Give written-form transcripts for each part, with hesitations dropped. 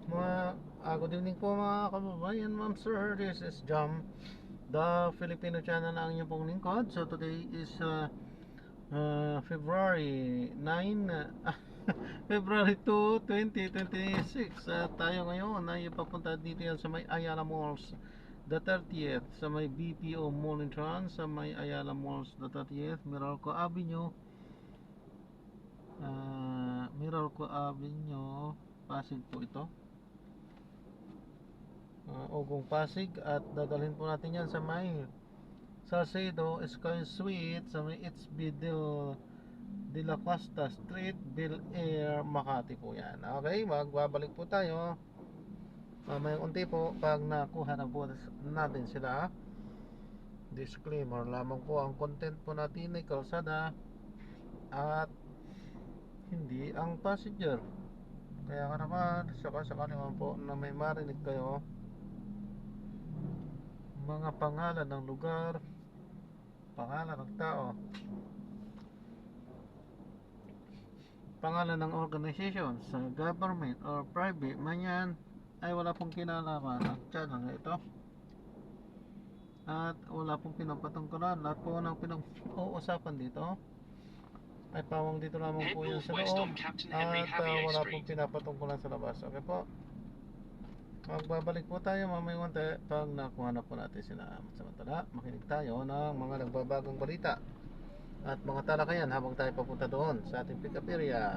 Mga good evening po mga kababayan, ma'am sir. This is Jam, the Filipino channel na ang inyong pong lingkod. So today is February 9 February 2, 2026. Tayo ngayon ay papunta dito yan sa may Ayala Malls the 30th, sa may BPO Mall Entrance, sa may Ayala Malls the 30th, Meralco Avenue, Meralco Avenue, Pasig po ito. Ugong Pasig, at dadalhin po natin yan sa may Salcedo Sky Suite sa may HB de la Costa Street, Bel Air, Makati po yan. Okay, magbabalik po tayo mamayang unti po pag nakuha na po natin sila. Disclaimer lamang po, ang content po natin ay kalsada at hindi ang passenger. Kaya ka naman, sakali naman po na may marinig kayo mga pangalan ng lugar, pangalan ng tao, pangalan ng organization sa government or private man yan, ay wala pong kinalaman ang channel na ito, at wala pong pinapatungkulan. Lahat po ng pinag-uusapan dito ay pawang dito lamang po yan sa loob, at wala pong pinapatungkulan sa labas. Okay po, magbabalik po tayo mamayang unti pag nakuha na po natin sila. Samantala, makinig tayo ng mga nagbabagong balita at mga talakayan habang tayo papunta doon sa ating pick-up area.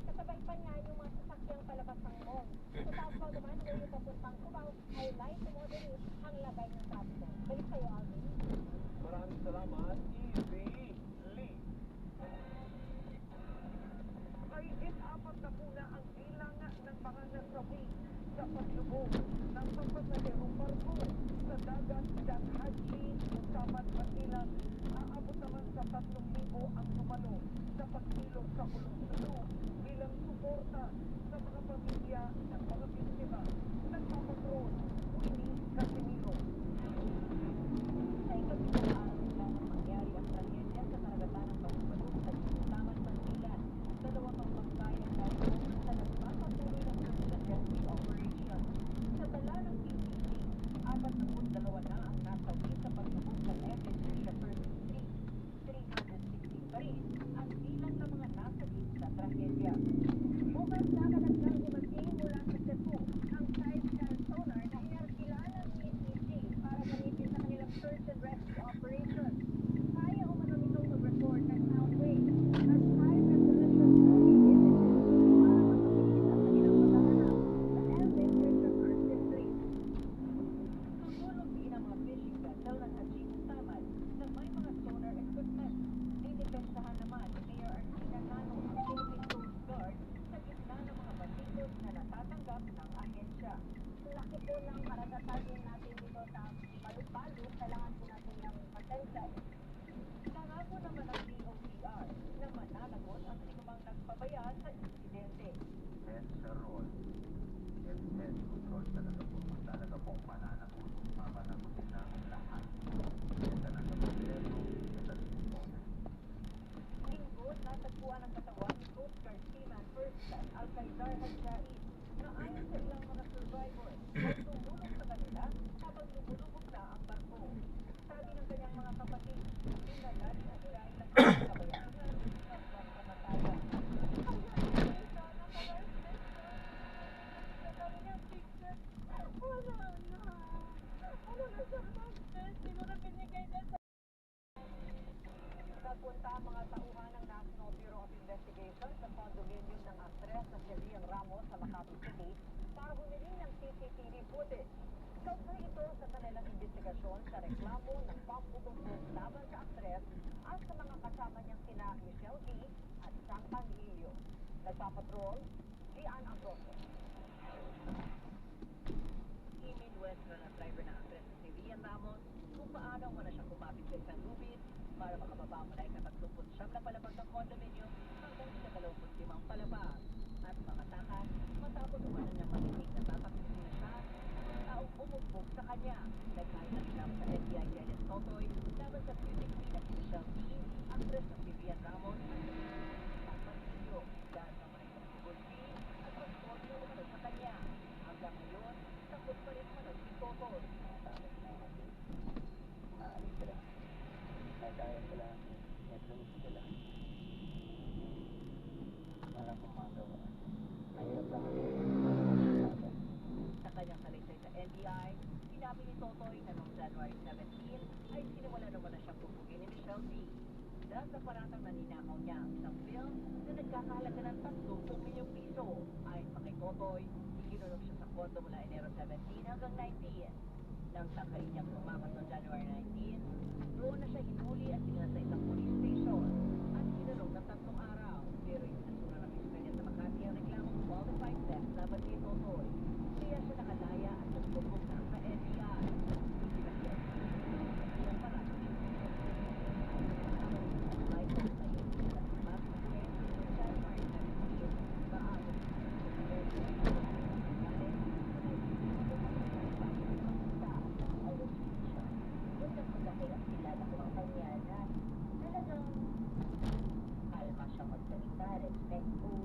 Kasabay pa niya yung mga sasakyang palabas ng mall. Sa Davao naman, ngayon papuntang Cubao, ay light to moderate ang lagay ng traffic. Balik sa'yo, Alvin. Maraming salamat, Easy Lee. Ay inapat na po na ang bilang ng mga nasawi sa paglubog ng pampasaherong barko sa dagat Daghaji, Usaman, Manila. Aabot naman sa 3,000 ang dumalo sa pagsilong sa Ulong-Sulu bilang suporta sa mga pamilya ng mga biktima. Nagpapatrol, Winnie Casimiro. Sa ikatlong araw nang mangyari ang trahedya sa karagatan ng Balibalog sa Usaman, Manila. Dalawa pang bangkay ang naroon sa nagpapatuloy ng search and rescue operation. Sa tala ng PCC, 42 na ang nasawi sa paglubog ng Ebenezer Shepherd Street. 360 pa rin ang bilang ng mga nasawi sa trahedya. Bukas nakalagdang dumating mula sa Cebu ang side-scan sonar na inarkilala ng PCC para gamitin sa kanilang search and rescue operation. Kaya umano nitong mag-record ng sound waves at high-resolution movie images para matulis ang kanilang paghahanap sa Ebenezer Shepherd Street. Tutulog din ang mga fishing vessel ng Haji Usaman na may mga sonar equipment. Dinipensahan naman ni Mayor Arcina Nano ang Philippine Coast Guard sa gitna ng mga bandidos na natatanggap ng ahensya. Laki po ng karagatan din natin dito sa Palu-Palu. Kailangan po natin ng pasensya. Nangako naman ang DOTR na mananagot ang sinumang nagpabaya sa insidente. Sa role, head control talaga pong mananagot. Mamanagutin namin lahat. Talaga po pero Linggo, natagpuan ang katawan ni Coast Guard Seaman First Class Alcaizar Hadjai na ayon sa ilang mga survivors ay tumulong sa kanila habang lumulubog na ang barko. Sabi ng kanyang mga kapatid, dinala nila sila ay nagkakabayan hanggang kamatayan. Nagpunta ang mga tauhan ng National Bureau of Investigation sa condominium ng aktres na si Rian Ramos sa Makati City para humiling ng CCTV footage. Kaugnay ito sa kanilang investigasyon sa reklamo ng pambubog laban sa aktres at sa mga kasama niyang sina Michelle V. at Sam Pangilio. Nagpapatrol, Gian Ambrosio. Email Western ang driver ng aktres na si Rian Ramos kung paano mo na siya kumapit kay San Rubin para makababa mo na ika-39 na palapag ng condominium hanggang ika-25 palapag. At makatakas matapos umano niyang marinig na tatakbuhin na siya ng taong umugbog sa kanya. kanya. Nagkain na reklamo sa NBI si Alias Totoy laban sa beauty queen na si Michelle D, actress na si Rian Ramos at Pasilio dahil naman ay pagsigulpi at pag-order umano sa kanya. Hanggang ngayon, takot pa rin umano si Totoy. Maalis sila. May kaya sila. May tulis sila. Walang kumagawa. Mahirap lang ako. Sa kanyang salaysay sa NBI, sinabi ni Totoy na noong January 17 ay sinimula naman na siyang pupugin ni Michelle D. Dahil sa paratang naninakaw niya ang isang film na nagkakahalaga ng 30 milyong piso. Ayon pa kay Totoy, ikinulong siya sa kondo mula Enero 17 hanggang 19. Nang tangkay niyang tumakas noong January 19, doon na siya hinuli at sinala sa isang police station at kinulong ng 3 araw. Pero isinasura ng mister niya sa Makati ang reklamong qualified theft laban kay Totoy. Kaya siya nakalaya at nagpupok na sa NBI. Hindi na siya ang parang may pagtayin at masuwin noong January 17 paano kalma siyang magsalita, respectful.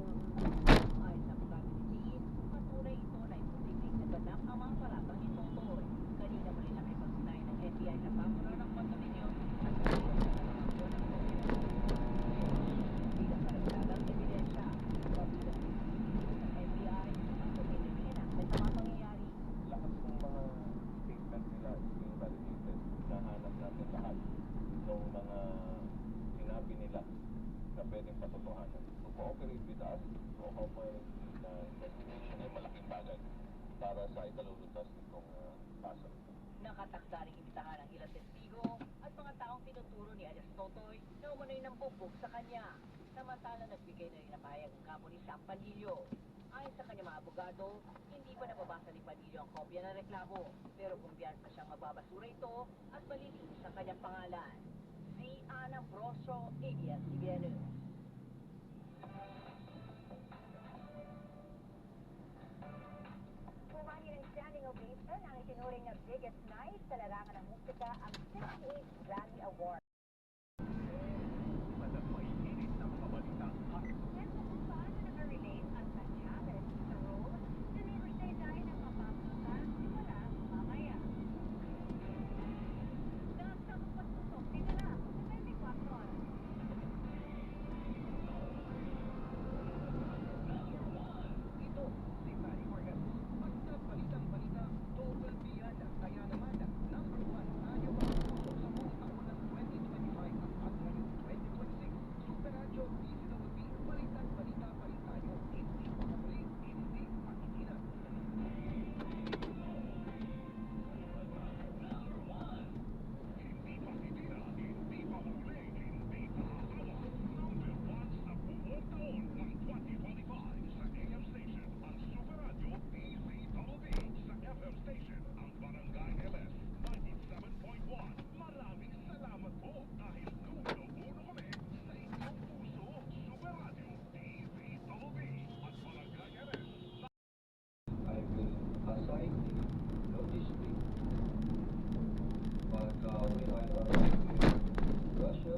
Ayon sa pagkakasitiin, patunay ito na imposibleng naganap ang mga paratang ni Totoy. Kanina muli na may pagsunay ng NBI sa pamuno ng kondominyo at nagsiyon sa kondominyo ng gobyerno. Bilang karagdagang ebidensya, mabilang ng NBI ang posibleng enactment ng mga pangyayari. Lahat ng mga statement nila is being validated. Nahanap natin lahat ng mga sinabi nila na pwedeng patotohanan. To cooperate with us, to cooperate with the investigation ay malaking bagay para sa ikalulutas nitong kaso. Nakatakda ring imbitahan ang ilang testigo at mga taong tinuturo ni Alias Totoy na umano'y ng bugbog sa kanya. Samantala nagbigay na rin ng pahayag ang kampo ni Sam Panilio. Ayon sa kanyang mga abogado, hindi pa nababasa ni Panilio ang kopya ng reklamo, pero kumbiyansa siyang mababasura ito at malilinis ang kanyang pangalan. Si Ana Broso, ABS-CBN News. Pumani ng standing ovation ang itinuring na biggest night sa larangan ng musika ang 68th Grammy Award. Kwento kung paano nakarelate ang na-challenge sa role na ni Rosé Day ng mapapasa simula mamaya. Nasa magpatutok dinala sa 24 oras. Ito, si Manny Marquez. Basta balitang-balita, total biyan. Kaya naman, number 1 tayo ang puso sa buong taon ng 2025 at ngayong 2026. Super Radio, DZWB, balitang-balita pa rin tayo. Hindi makapuli, hindi makikilan. I will assign the logistic. But when I arrived in Russia,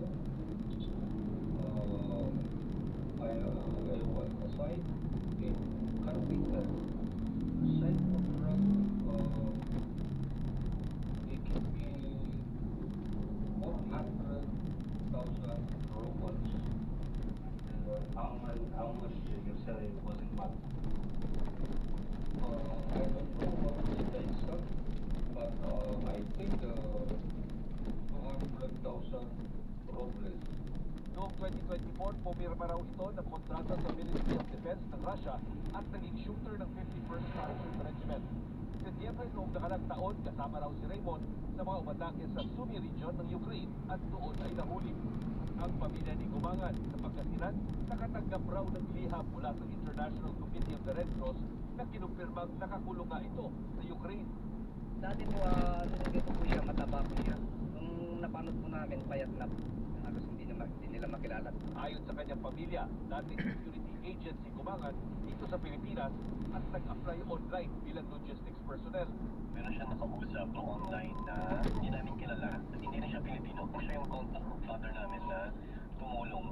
I was assigned a carpenter. Side contract, they give me 400,000 rubles. How much your salary was in month? I don't know what is the exact, but I think 200,000 rubles. Noong 2024, pumirma raw ito ng kontrata sa Ministry of Defense ng Russia at naging shooter ng 51st Parachute Regiment. Setyembre noong nakarang taon, kasama raw si Raymond sa mga umatake sa Sumy region ng Ukraine at doon ay nahuli. Ang pamilya ni Gumangan sa pagkasinan, nakatanggap raw ng liham mula sa International Committee of the Red Cross na kinumpirmang nakakulong nga ito sa Ukraine. Dati po, nung dito po siya, mataba po siya. Nung napanood po namin, payat na po. halos hindi nila makilala. Ayon sa kanyang pamilya, dating security agent si Gumangan dito sa Pilipinas at nag-apply online bilang logistics personnel. Meron siya nakausap online na hindi namin kilala at hindi na siya Pilipino. Kung siya yung contact ng father namin na tumulong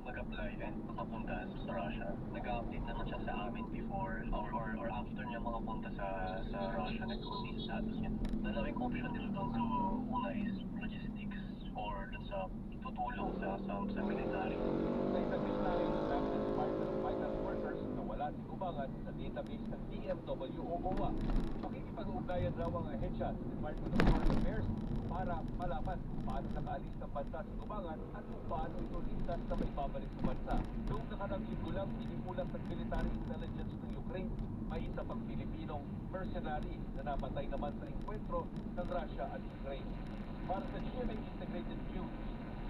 mag-apply and makapunta sa Russia. Nag-update naman siya sa amin before or after niya makapunta sa Russia. Nag-post yung status niya. Dalawang option nila doon. So, una is logistics or dun sa tutulong sa military. Sa isang listahe ng National Department of Finance Workers na wala si Gumangan sa database ng DMW o OWA. Makikipag-ugnayan raw ang ahensya sa Department of Foreign Affairs para malaman kung paano nakaalis ng bansa si Gumangan at kung paano ito ligtas na may babalik sa bansa. Noong nakarang linggo lang, inipulat ng military intelligence ng Ukraine may isa pang Pilipinong mercenary na napatay naman sa enkwentro ng Russia at Ukraine. Para sa GMA Integrated News,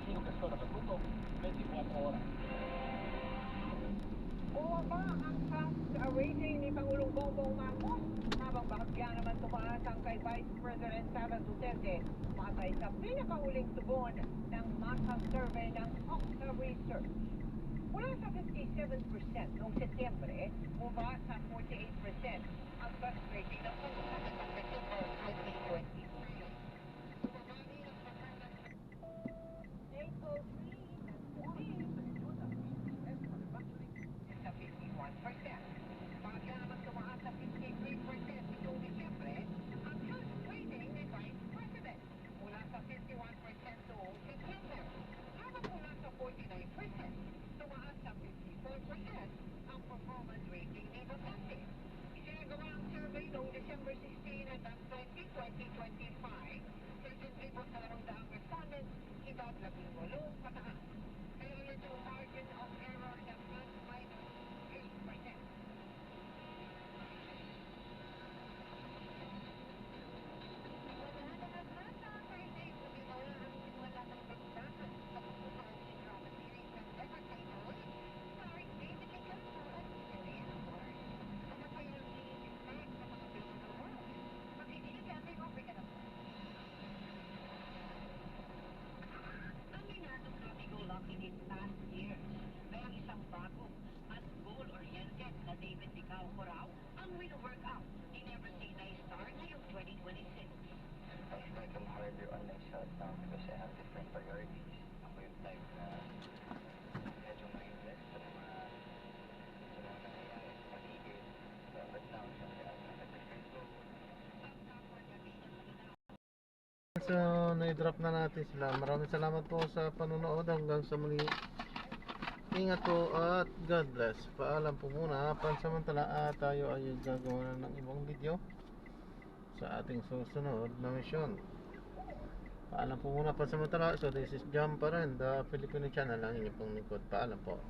Chino Castro nakatutok, 24 oras. Bumaba ang tax rating ni Pangulong Bongbong Marcos habang bahagya naman tumaas ang kay Vice President Sara Duterte matay sa pinakahuling tugon ng masang survey ng Okta Research. Mula sa 57% noong Setyembre, bumaba sa 48% ang tax rating ng Pangulong sa September 2020. Sa 51%. Bahagya naman tumaas sa 53% nitong Disyembre ang health rating ni Vice President mula sa 51% noong September. Habang mula sa 49%, tumaas sa 54% ang performance rating ni Duterte. Isinagawa ang survey noong December 16 at 20, 2025. 13,200 respondents, iba't 18 pataas. Kaya ito margin of error na plus minus 8%. Aminadong happy-go-lucky din last year. Kaya isang bago at goal-oriented na David Licao Corao ang wino-workout ni Never Say Die Star ngayong 2026. I can hardly on myself now because I have different priorities. Ako yung type na medyo mindless sa mga nangyayari sa paligid. But now, syempre, I have a different goal. So, na-drop na natin sila. Maraming salamat po sa panonood. Hanggang sa muli. Ingat po at God bless. Paalam po muna. Pansamantala tayo ay gagawa na ng ibang video sa ating susunod na mission. Paalam po muna pansamantala. So this is Jam pa rin, the Filipino channel ang inyong pong lingkod. Paalam po.